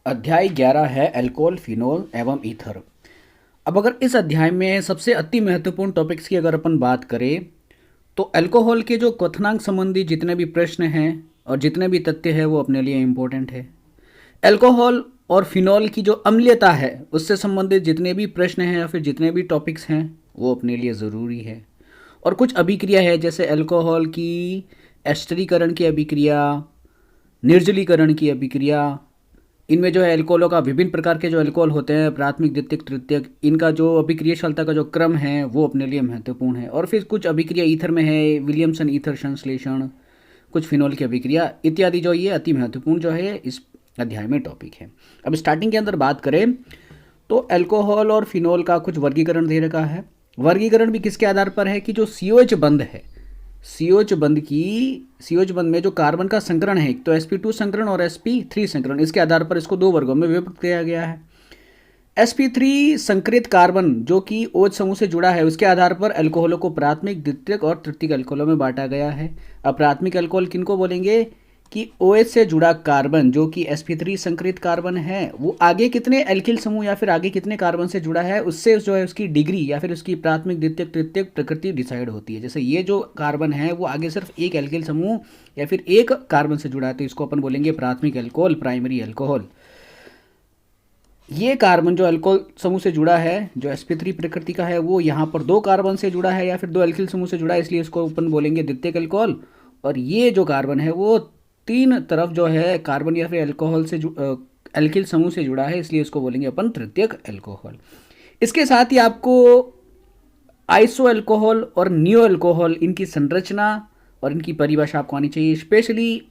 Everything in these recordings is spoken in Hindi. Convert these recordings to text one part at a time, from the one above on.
अध्याय 11 है अल्कोहल, फिनोल एवं ईथर। अब अगर इस अध्याय में सबसे अति महत्वपूर्ण टॉपिक्स की अगर अपन बात करें तो अल्कोहल के जो क्वथनांक संबंधी जितने भी प्रश्न हैं और जितने भी तथ्य हैं वो अपने लिए इम्पोर्टेंट है। अल्कोहल और फिनोल की जो अम्लीयता है उससे संबंधित जितने भी प्रश्न हैं या फिर जितने भी टॉपिक्स हैं वो अपने लिए ज़रूरी है। और कुछ अभिक्रिया है जैसे अल्कोहल की एस्टरीकरण की अभिक्रिया, निर्जलीकरण की अभिक्रिया, इनमें जो है अल्कोहलों का विभिन्न प्रकार के जो अल्कोहल होते हैं प्राथमिक, द्वितीयक, तृतीयक, इनका जो अभिक्रियाशीलता का जो क्रम है वो अपने लिए महत्वपूर्ण है। और फिर कुछ अभिक्रिया ईथर में है, विलियमसन ईथर संश्लेषण, कुछ फिनोल की अभिक्रिया इत्यादि, जो ये अति महत्वपूर्ण जो है इस अध्याय में टॉपिक है। अब स्टार्टिंग के अंदर बात करें तो अल्कोहल और फिनोल का कुछ वर्गीकरण दे रखा है। वर्गीकरण भी किसके आधार पर है कि जो सीओएच बंध है, सीओएच बंध में जो कार्बन का संकरण है, एक तो sp2 संकरण और sp3 संकरण, इसके आधार पर इसको दो वर्गों में विभक्त किया गया है। sp3 संकरित कार्बन जो कि OH समूह से जुड़ा है उसके आधार पर अल्कोहलों को प्राथमिक, द्वितीयक और तृतीयक अल्कोहलों में बांटा गया है। अब प्राथमिक अल्कोहल किनको बोलेंगे कि OH से जुड़ा कार्बन जो कि sp3 संकरित कार्बन है वो आगे कितने एल्किल समूह या फिर आगे कितने कार्बन से जुड़ा है उससे जो है उसकी डिग्री या फिर उसकी प्राथमिक, द्वितीयक, तृतीयक प्रकृति डिसाइड होती है। जैसे ये जो कार्बन है वो आगे सिर्फ एक एल्किल समूह या फिर एक कार्बन से जुड़ा है तो इसको अपन बोलेंगे प्राथमिक अल्कोहल, प्राइमरी अल्कोहल। ये कार्बन जो अल्कोहल समूह से जुड़ा है जो sp3 प्रकृति का है वो यहाँ पर दो कार्बन से जुड़ा है या फिर दो एल्किल समूह से जुड़ा है, इसलिए इसको अपन बोलेंगे द्वितीयक अल्कोहल। और ये जो कार्बन है वो तीन तरफ जो है कार्बन या फिर अल्कोहल से एल्किल समूह से जुड़ा है, इसलिए इसको बोलेंगे अपन तृतीयक अल्कोहल। इसके साथ ही आपको आइसो अल्कोहल और नियो अल्कोहल, इनकी संरचना और इनकी परिभाषा आपको आनी चाहिए। स्पेशली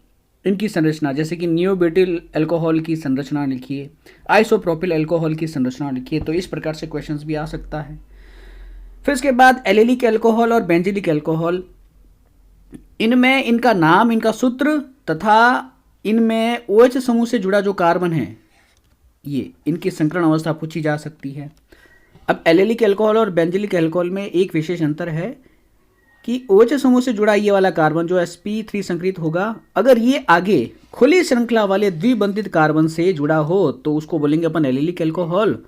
इनकी संरचना, जैसे कि नियोब्यूटिल अल्कोहल की संरचना लिखिए, आइसोप्रोपिल अल्कोहल की संरचना लिखिए, तो इस प्रकार से क्वेश्चंस भी आ सकता है। फिर इसके बाद एलिलिक अल्कोहल और बेंजिलिक अल्कोहल, इनमें इनका नाम, इनका सूत्र तथा इनमें OH समूह से जुड़ा जो कार्बन है ये इनकी संकरण अवस्था पूछी जा सकती है। अब एलिलिक अल्कोहल और बेंजिलिक अल्कोहल में एक विशेष अंतर है कि OH समूह से जुड़ा ये वाला कार्बन जो sp3 संकरित होगा, अगर ये आगे खुली श्रृंखला वाले द्विबंधित कार्बन से जुड़ा हो तो उसको बोलेंगे अपन एलिलिक अल्कोहल।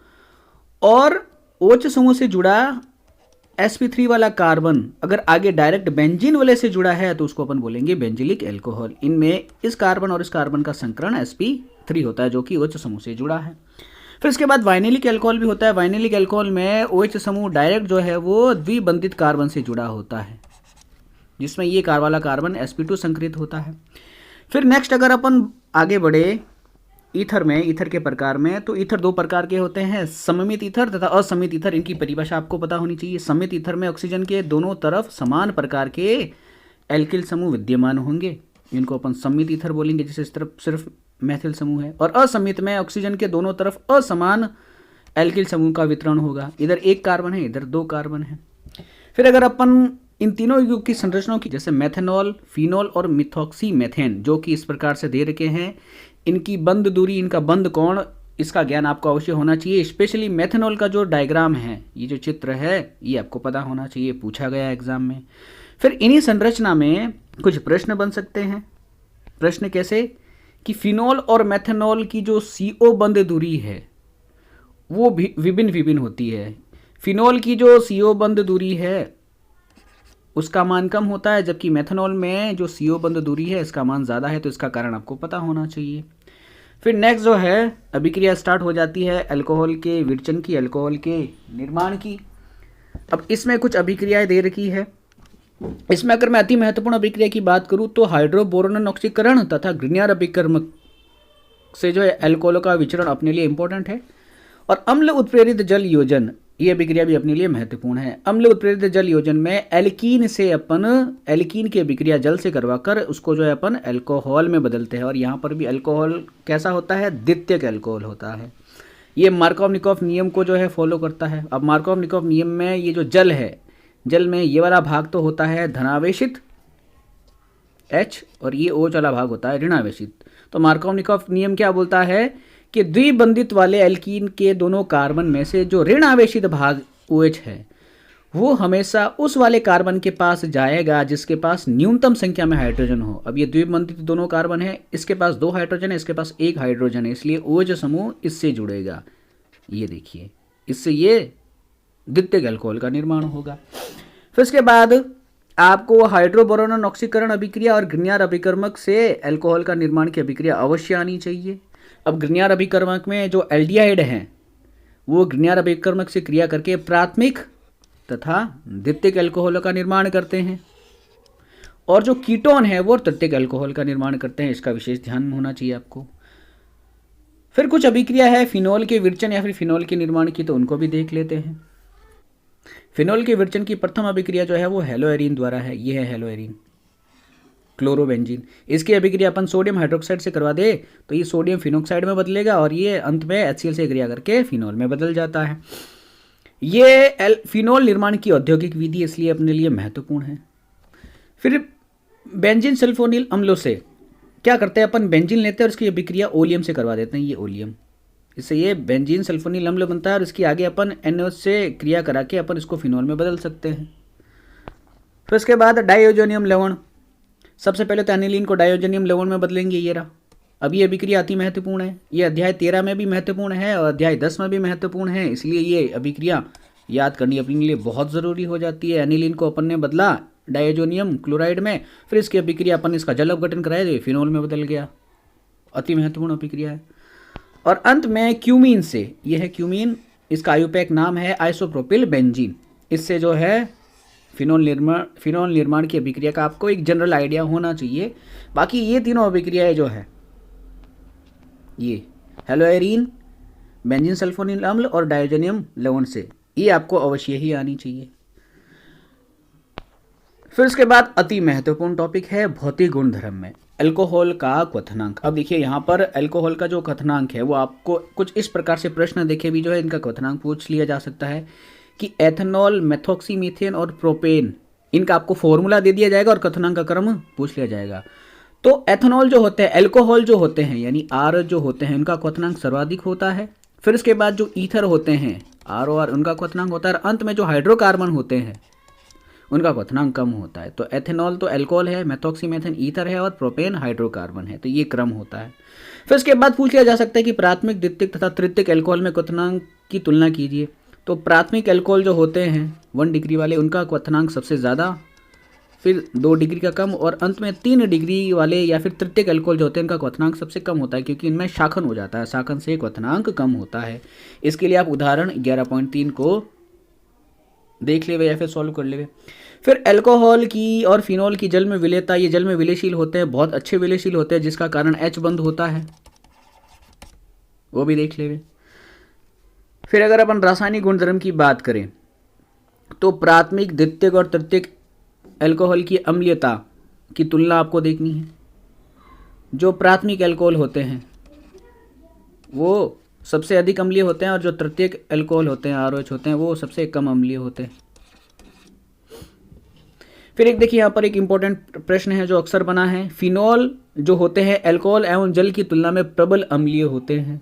और OH समूह से जुड़ा sp3 वाला कार्बन अगर आगे डायरेक्ट बेंजीन वाले से जुड़ा है तो उसको अपन बोलेंगे बेंजिलिक अल्कोहल। इनमें इस कार्बन और इस कार्बन का संकरण sp3 होता है जो कि OH समूह से जुड़ा है। फिर इसके बाद वाइनेलिक अल्कोहल भी होता है। वाइनेलिक अल्कोहल में OH समूह डायरेक्ट जो है वो द्विबंधित कार्बन से जुड़ा होता है, जिसमें ये कार वाला कार्बन sp2 संकरित होता है। फिर नेक्स्ट अगर अपन आगे बढ़े ईथर में, ईथर के प्रकार में, तो ईथर दो प्रकार के होते हैं, सममित ईथर तथा असमित ईथर। इनकी परिभाषा आपको पता होनी चाहिए। सममित ईथर में ऑक्सीजन के दोनों तरफ समान प्रकार के एल्किल समूह विद्यमान होंगे, इनको अपन सममित ईथर बोलेंगे, जिसे इस तरफ सिर्फ मैथिल समूह है। और असमित में ऑक्सीजन के दोनों तरफ असमान एल्किल समूह का वितरण होगा, इधर एक कार्बन है इधर दो कार्बन है। फिर अगर अपन इन तीनों युग की संरचनाओं की, जैसे मेथेनॉल, फिनोल और मिथॉक्सी मेथेन, जो कि इस प्रकार से दे रखे हैं, इनकी बंध दूरी, इनका बंध कोण, इसका ज्ञान आपको अवश्य होना चाहिए। स्पेशली मेथेनॉल का जो डायग्राम है, ये जो चित्र है, ये आपको पता होना चाहिए, पूछा गया एग्जाम में। फिर इन्हीं संरचना में कुछ प्रश्न बन सकते हैं। प्रश्न कैसे कि फिनोल और मेथेनॉल की जो CO बंध दूरी है वो भी विभिन्न होती है। फिनोल की जो CO बंध दूरी है उसका मान कम होता है, जबकि मेथेनॉल में जो CO बंध दूरी है इसका मान ज़्यादा है, तो इसका कारण आपको पता होना चाहिए। फिर नेक्स्ट जो है अभिक्रिया स्टार्ट हो जाती है अल्कोहल के विरचन की, अल्कोहल के निर्माण की। अब इसमें कुछ अभिक्रियाएं दे रखी है। इसमें अगर मैं अति महत्वपूर्ण अभिक्रिया की बात करूं तो हाइड्रोबोरोन ऑक्सीकरण तथा ग्रिनियर अभिकर्मक से जो है अल्कोहलों का विचरण अपने लिए इंपॉर्टेंट है। और अम्ल उत्प्रेरित जल योजन, ये अभिक्रिया भी अपने लिए महत्वपूर्ण है। अम्ल उत्प्रेरित जल योजन में एल्कीन से अपन एल्कीन की अभिक्रिया जल से करवाकर उसको जो है अपन अल्कोहल में बदलते हैं। और यहाँ पर भी अल्कोहल कैसा होता है, द्वितीयक अल्कोहल होता है। ये मार्कोव-निकोव नियम को जो है फॉलो करता है। अब मार्कोव-निकोव नियम में ये जो जल है, जल में ये वाला भाग तो होता है धनावेशित H और ये OH वाला भाग होता है ऋणावेशित। तो मार्कोव-निकोव नियम क्या बोलता है कि द्विबंधित वाले एल्कीन के दोनों कार्बन में से जो ऋण आवेशित भाग OH है वो हमेशा उस वाले कार्बन के पास जाएगा जिसके पास न्यूनतम संख्या में हाइड्रोजन हो। अब ये द्विबंधित दोनों कार्बन है, इसके पास 2 हाइड्रोजन है, इसके पापास 1 हाइड्रोजन है, इसलिए OH समूह इससे जुड़ेगा। ये देखिए, इससे ये द्वितीयक अल्कोहल का निर्माण होगा। फिर इसके बाद आपको हाइड्रोबोरोन ऑक्सीकरण अभिक्रिया और ग्रिग्नार्ड अभिकर्मक से अल्कोहल का निर्माण की अभिक्रिया अवश्य आनी चाहिए। अब ग्रिग्नार्ड अभिकर्मक में जो एल्डिहाइड हैं वो ग्रिग्नार्ड अभिकर्मक से क्रिया करके प्राथमिक तथा द्वितीयक अल्कोहल का निर्माण करते हैं, और जो कीटोन है वो तृतीयक अल्कोहल का निर्माण करते हैं। इसका विशेष ध्यान होना चाहिए आपको। फिर कुछ अभिक्रिया है फिनोल के विरचन या फिर फिनोल के निर्माण की, तो उनको भी देख लेते हैं। फिनोल के विरचन की प्रथम अभिक्रिया जो है वो हेलोएरिन द्वारा है। ये है हेलोएरिन क्लोरोबेंजीन। इसकी अभिक्रिया अपन सोडियम हाइड्रोक्साइड से करवा दे तो ये सोडियम फिनोक्साइड में बदलेगा और ये अंत में HCl से क्रिया करके फिनोल में बदल जाता है। ये फिनोल निर्माण की औद्योगिक विधि इसलिए अपने लिए महत्वपूर्ण है। फिर बेंजीन सल्फोनिल अम्लों से क्या करते हैं, अपन बेंजीन लेते हैं और इसकी अभिक्रिया ओलियम से करवा देते हैं। ये ओलियम, इससे ये बेंजीन सल्फोनिल अम्ल बनता है और इसकी आगे अपन NaOH से क्रिया करा के अपन इसको फिनोल में बदल सकते हैं। फिर इसके बाद डाइओजोनियम लवण, सबसे पहले तो एनिलीन को डाइओजोनियम लवण में बदलेंगे। ये रहा। अब ये अभिक्रिया अति महत्वपूर्ण है। ये अध्याय 13 में भी महत्वपूर्ण है और अध्याय 10 में भी महत्वपूर्ण है, इसलिए ये अभिक्रिया याद करनी अपने लिए बहुत ज़रूरी हो जाती है। एनिलीन को अपन ने बदला डाइओजोनियम क्लोराइड में, फिर इसकी अभिक्रिया अपन इसका जल अपघटन कराया तो फिनोल में बदल गया। अति महत्वपूर्ण अभिक्रिया है। और अंत में क्यूमीन से, यह है क्यूमीन, इसका आयुपैक नाम है आइसोप्रोपिल बेंजीन। इससे जो है फिनोल निर्माण की अभिक्रिया का आपको एक जनरल आइडिया होना चाहिए। बाकी ये तीनों अभिक्रियाएं जो है, ये हेलोएरिन, बेंजीन सल्फोनिल अम्ल और डाइओजोनियम लवण से, ये आपको अवश्य ही आनी चाहिए। फिर उसके बाद अति महत्वपूर्ण टॉपिक है भौतिक गुणधर्म में अल्कोहल का क्वथनांक। अब देखिए यहाँ पर अल्कोहल का जो क्वथनांक है वो आपको कुछ इस प्रकार से प्रश्न देखे भी जो है इनका क्वथनांक पूछ लिया जा सकता है कि एथेनॉल, मेथॉक्सीमीथेन और प्रोपेन, इनका आपको फॉर्मूला दे दिया जाएगा और क्वथनांक का क्रम पूछ लिया जाएगा। तो एथेनॉल जो होते हैं, अल्कोहल जो होते हैं यानी R जो होते हैं, उनका क्वथनांक सर्वाधिक होता है। फिर उसके बाद जो ईथर होते हैं ROR, उनका क्वथनांक होता है। और अंत में जो हाइड्रोकार्बन होते हैं उनका क्वथनांक कम होता है। तो एथेनॉल तो अल्कोहल है, मेथॉक्सीमेथेन ईथर है और प्रोपेन हाइड्रोकार्बन है। तो ये क्रम होता है। फिर उसके बाद पूछ लिया जा सकता है कि प्राथमिक, द्वितीयक तथा तृतीयक अल्कोहल में क्वथनांक की तुलना कीजिए। तो प्राथमिक अल्कोहल जो होते हैं 1 डिग्री वाले, उनका क्वथनांक सबसे ज़्यादा, फिर 2 डिग्री का कम, और अंत में 3 डिग्री वाले या फिर तृतीयक अल्कोहल जो होते हैं इनका क्वथनांक सबसे कम होता है, क्योंकि इनमें शाखन हो जाता है, शाखन से क्वथनांक कम होता है। इसके लिए आप उदाहरण 11.3 को देख लेवे या फिर सॉल्व कर लेवे। फिर अल्कोहल की और फिनोल की जल में विलेयता, ये जल में विलेयशील होते हैं, बहुत अच्छे विलेयशील होते हैं, जिसका कारण H बंद होता है, वो भी देख लेवे। फिर अगर अपन रासायनिक गुणधर्म की बात करें तो प्राथमिक, द्वितीयक और तृतीयक अल्कोहल की अम्लीयता की तुलना आपको देखनी है। जो प्राथमिक अल्कोहल होते हैं वो सबसे अधिक अम्लीय होते हैं और जो तृतीयक अल्कोहल होते हैं ROH होते हैं वो सबसे कम अम्लीय होते हैं। फिर एक देखिए यहाँ पर एक इंपॉर्टेंट प्रश्न है जो अक्सर बना है, फिनोल जो होते हैं अल्कोहल एवं जल की तुलना में प्रबल अम्लीय होते हैं।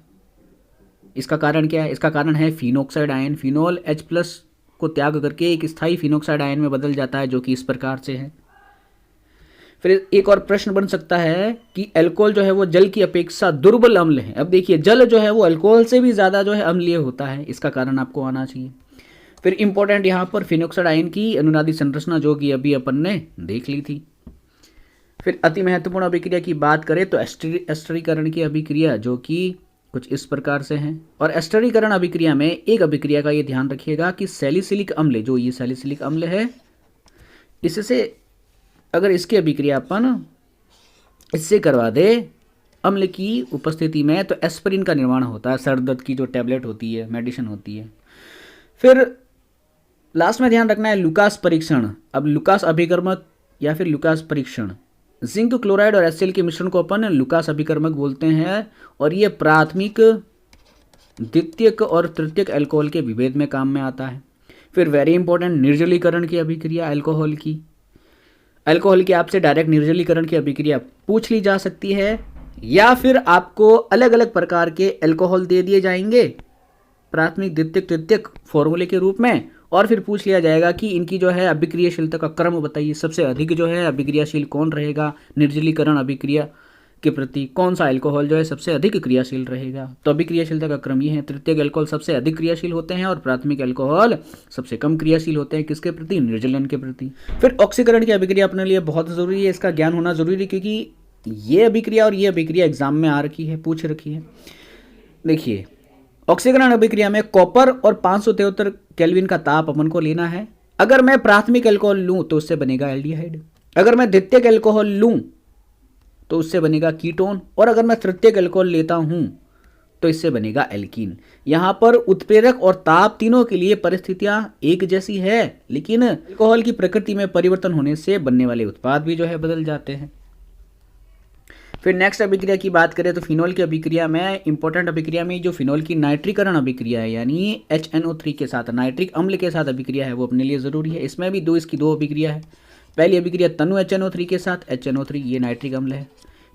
इसका कारण क्या है? इसका कारण है फिनोक्साइड आयन। फिनोल H+ को त्याग करके एक स्थायी फिनोक्साइड आयन में बदल जाता है, जो कि इस प्रकार से है। फिर एक और प्रश्न बन सकता है कि अल्कोहल जो है वो जल की अपेक्षा दुर्बल अम्ल है। अब देखिए जल जो है वो अल्कोहल से भी ज़्यादा जो है अम्लीय होता है, इसका कारण आपको आना चाहिए। फिर इंपॉर्टेंट यहाँ पर फिनोक्साइड आयन की अनुनादी संरचना जो कि अभी अपन ने देख ली थी। फिर अति महत्वपूर्ण अभिक्रिया की बात करें तो एस्टरीकरण की अभिक्रिया जो कि कुछ इस प्रकार से हैं। और एस्टरीकरण अभिक्रिया में एक अभिक्रिया का ये ध्यान रखिएगा कि सैलिसिलिक अम्ल, जो ये सैलिसिलिक अम्ल है, इससे अगर इसकी अभिक्रिया अपन इससे करवा दे अम्ल की उपस्थिति में तो एस्पिरिन का निर्माण होता है, सर दर्द की जो टैबलेट होती है, मेडिसिन होती है। फिर लास्ट में ध्यान रखना है लुकास परीक्षण। अब लुकास अभिकर्मक या फिर लुकास परीक्षण, जिंक क्लोराइड और HCl के मिश्रण को अपन लुकास अभिकर्मक बोलते हैं और ये प्राथमिक, द्वितीयक और तृतीयक अल्कोहल के विभेद में काम में आता है। फिर वेरी इंपॉर्टेंट निर्जलीकरण की अभिक्रिया अल्कोहल की आपसे डायरेक्ट निर्जलीकरण की अभिक्रिया पूछ ली जा सकती है, या फिर आपको अलग अलग प्रकार के अल्कोहल दे दिए जाएंगे प्राथमिक, द्वितीयक, तृतीयक फॉर्मूले के रूप में, और फिर पूछ लिया जाएगा कि इनकी जो है अभिक्रियाशीलता का क्रम बताइए, सबसे अधिक जो है अभिक्रियाशील कौन रहेगा निर्जलीकरण अभिक्रिया के प्रति, कौन सा अल्कोहल जो है सबसे अधिक क्रियाशील रहेगा। तो अभिक्रियाशीलता का क्रम ये है, तृतीयक अल्कोहल सबसे अधिक क्रियाशील होते हैं और प्राथमिक अल्कोहल सबसे कम क्रियाशील होते हैं, किसके प्रति, निर्जलन के प्रति। फिर ऑक्सीकरण की अभिक्रिया अपने लिए बहुत ज़रूरी है, इसका ज्ञान होना जरूरी है, क्योंकि ये अभिक्रिया और ये अभिक्रिया एग्जाम में आ रखी है, पूछ रखी है। देखिए ऑक्सीकरण अभिक्रिया में कॉपर और 573 केल्विन का ताप अपन को लेना है। अगर मैं प्राथमिक अल्कोहल लूं तो उससे बनेगा एल्डिहाइड, अगर मैं द्वितीयक अल्कोहल लूं तो उससे बनेगा कीटोन, और अगर मैं तृतीयक अल्कोहल लेता हूं तो इससे बनेगा एल्कीन। यहां पर उत्प्रेरक और ताप तीनों के लिए परिस्थितियां एक जैसी है, लेकिन अल्कोहल की प्रकृति में परिवर्तन होने से बनने वाले उत्पाद भी जो है बदल जाते हैं। फिर नेक्स्ट अभिक्रिया की बात करें तो फिनोल की अभिक्रिया में इंपॉर्टेंट अभिक्रिया में जो फिनोल की नाइट्रीकरण अभिक्रिया है, यानी HNO3 के साथ नाइट्रिक अम्ल के साथ अभिक्रिया है, वो अपने लिए जरूरी है। इसमें भी इसकी दो अभिक्रिया है। पहली अभिक्रिया तनु HNO3 के साथ, HNO3 ये नाइट्रिक अम्ल है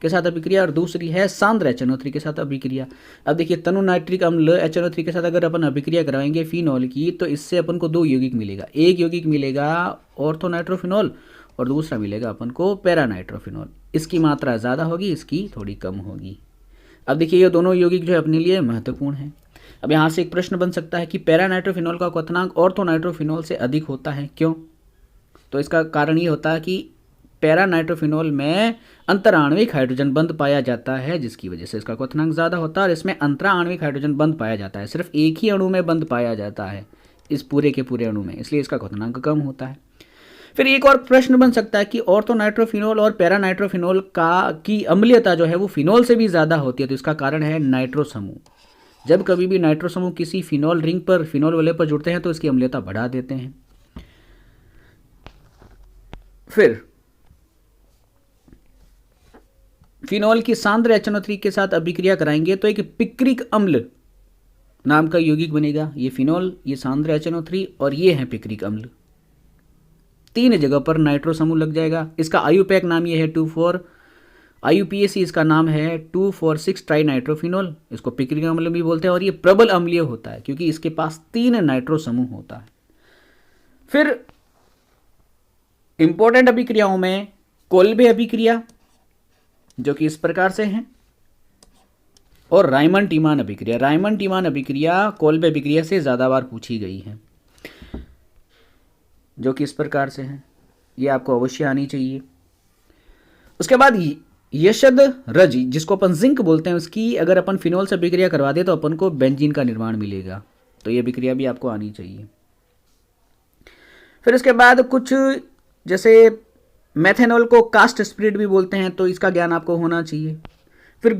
के साथ अभिक्रिया, और दूसरी है सांद्र HNO3 के साथ अभिक्रिया। अब देखिए तनु नाइट्रिक अम्ल HNO3 के साथ अगर अपन अभिक्रिया कराएंगे फिनोल की, तो इससे अपन को दो यौगिक मिलेगा, एक यौगिक मिलेगा ऑर्थोनाइट्रोफिनोल और दूसरा मिलेगा अपन को पैरानाइट्रोफिनोल। इसकी मात्रा ज़्यादा होगी, इसकी थोड़ी कम होगी। अब देखिए ये दोनों यौगिक जो है अपने लिए महत्वपूर्ण है। अब यहाँ से एक प्रश्न बन सकता है कि पैरानाइट्रोफिनोल का क्वथनांक ऑर्थोनाइट्रोफिनोल से अधिक होता है, क्यों? तो इसका कारण ये होता है कि पैरानाइट्रोफिनोल में अंतराण्विक हाइड्रोजन बंध पाया जाता है, जिसकी वजह से इसका क्वथनांक ज़्यादा होता है, और इसमें अंतराण्विक हाइड्रोजन बंध पाया जाता है, सिर्फ एक ही अणु में बंध पाया जाता है इस पूरे के पूरे अणु में, इसलिए इसका क्वथनांक कम होता है। फिर एक और प्रश्न बन सकता है कि ऑर्थोनाइट्रोफिनोल और पैरानाइट्रोफिनोल की अम्लीयता जो है वो फिनोल से भी ज़्यादा होती है, तो इसका कारण है नाइट्रो समूह। जब कभी भी नाइट्रो समूह किसी फिनोल रिंग पर, फिनोल वाले पर जुड़ते हैं तो इसकी अम्लीयता बढ़ा देते हैं। फिर फिनोल की सांद्र HNO3 के साथ अभिक्रिया कराएंगे तो एक पिक्रिक अम्ल नाम का यौगिक बनेगा। ये फिनोल, ये सांद्र HNO3 और ये है पिक्रिक अम्ल। 3 जगह पर नाइट्रो समूह लग जाएगा। इसका आयुपैक नाम ये है 2,4, IUPAC इसका नाम है 2,4,6 ट्राई नाइट्रोफिनोल, इसको पिक्रिक अम्ल भी बोलते हैं, और ये प्रबल अम्लीय होता है क्योंकि इसके पास 3 नाइट्रो समूह होता है। फिर इंपॉर्टेंट अभिक्रियाओं में कोल्बे अभिक्रिया जो कि इस प्रकार से है, और रायमन टीमान अभिक्रिया। रायमन टीमान अभिक्रिया कोल्बे अभिक्रिया से ज़्यादा बार पूछी गई है, जो कि इस प्रकार से है, ये आपको अवश्य आनी चाहिए। उसके बाद यशद रज जिसको अपन जिंक बोलते हैं, उसकी अगर अपन फिनोल से अभिक्रिया करवा दे तो अपन को बेंजीन का निर्माण मिलेगा, तो ये अभिक्रिया भी आपको आनी चाहिए। फिर उसके बाद कुछ जैसे मेथेनॉल को कास्ट स्पिरिट भी बोलते हैं, तो इसका ज्ञान आपको होना चाहिए। फिर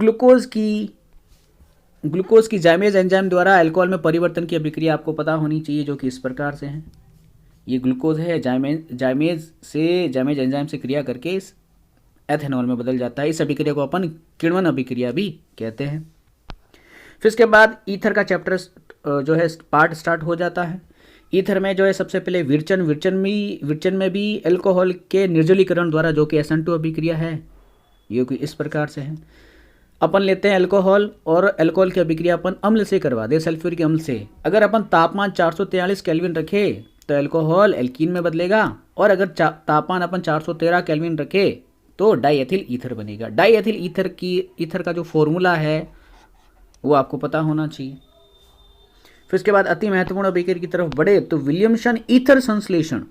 ग्लूकोज की जाइमेज एंजाइम द्वारा अल्कोहल में परिवर्तन की अभिक्रिया आपको पता होनी चाहिए, जो कि इस प्रकार से है। ये ग्लूकोज है, जाइमेज एंजाइम से क्रिया करके इस एथेनॉल में बदल जाता है। इस अभिक्रिया को अपन किण्वन अभिक्रिया भी कहते हैं। फिर इसके बाद ईथर का चैप्टर जो है पार्ट स्टार्ट हो जाता है। ईथर में जो है सबसे पहले विरचन में भी अल्कोहल के निर्जलीकरण द्वारा, जो कि SN2 अभिक्रिया है, ये कि इस प्रकार से है। अपन लेते हैं अल्कोहल, और अल्कोहल की अभिक्रिया अपन अम्ल से करवा दे, सल्फ्यूरिक अम्ल से। अगर अपन तापमान 443 केल्विन रखे तो अल्कोहल एल्कीन में बदलेगा, और अगर तापमान अपन 413 केल्विन रखे तो डाईएथिल ईथर बनेगा। डाईएथिल ईथर का जो फॉर्मूला है वो आपको पता होना चाहिए। फिर इसके बाद अति महत्वपूर्ण अभिक्रिया की तरफ बढ़े तो विलियमसन ईथर संश्लेषण,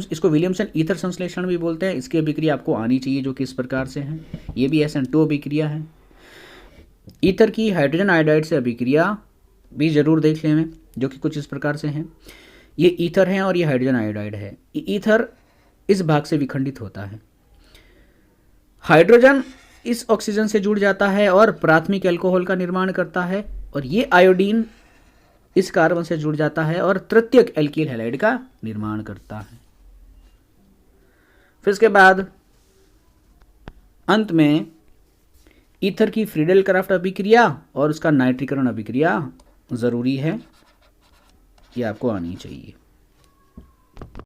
इसको विलियमसन ईथर संश्लेषण भी बोलते हैं। इसकी अभिक्रिया आपको आनी चाहिए, जो कि इस प्रकार से है। ये भी SN2 अभिक्रिया है। ईथर की हाइड्रोजन आयोडाइड से अभिक्रिया भी जरूर देख लें, जो कि कुछ इस प्रकार से हैं। ये ईथर है और ये हाइड्रोजन आयोडाइड है। ईथर इस भाग से विखंडित होता है, हाइड्रोजन इस ऑक्सीजन से जुड़ जाता है और प्राथमिक अल्कोहल का निर्माण करता है, और ये आयोडीन इस कार्बन से जुड़ जाता है और तृतीयक एल्किल हैलाइड का निर्माण करता है। फिर इसके बाद अंत में ईथर की फ्रीडेल क्राफ्ट अभिक्रिया और उसका नाइट्रीकरण अभिक्रिया जरूरी है, ये आपको आनी चाहिए।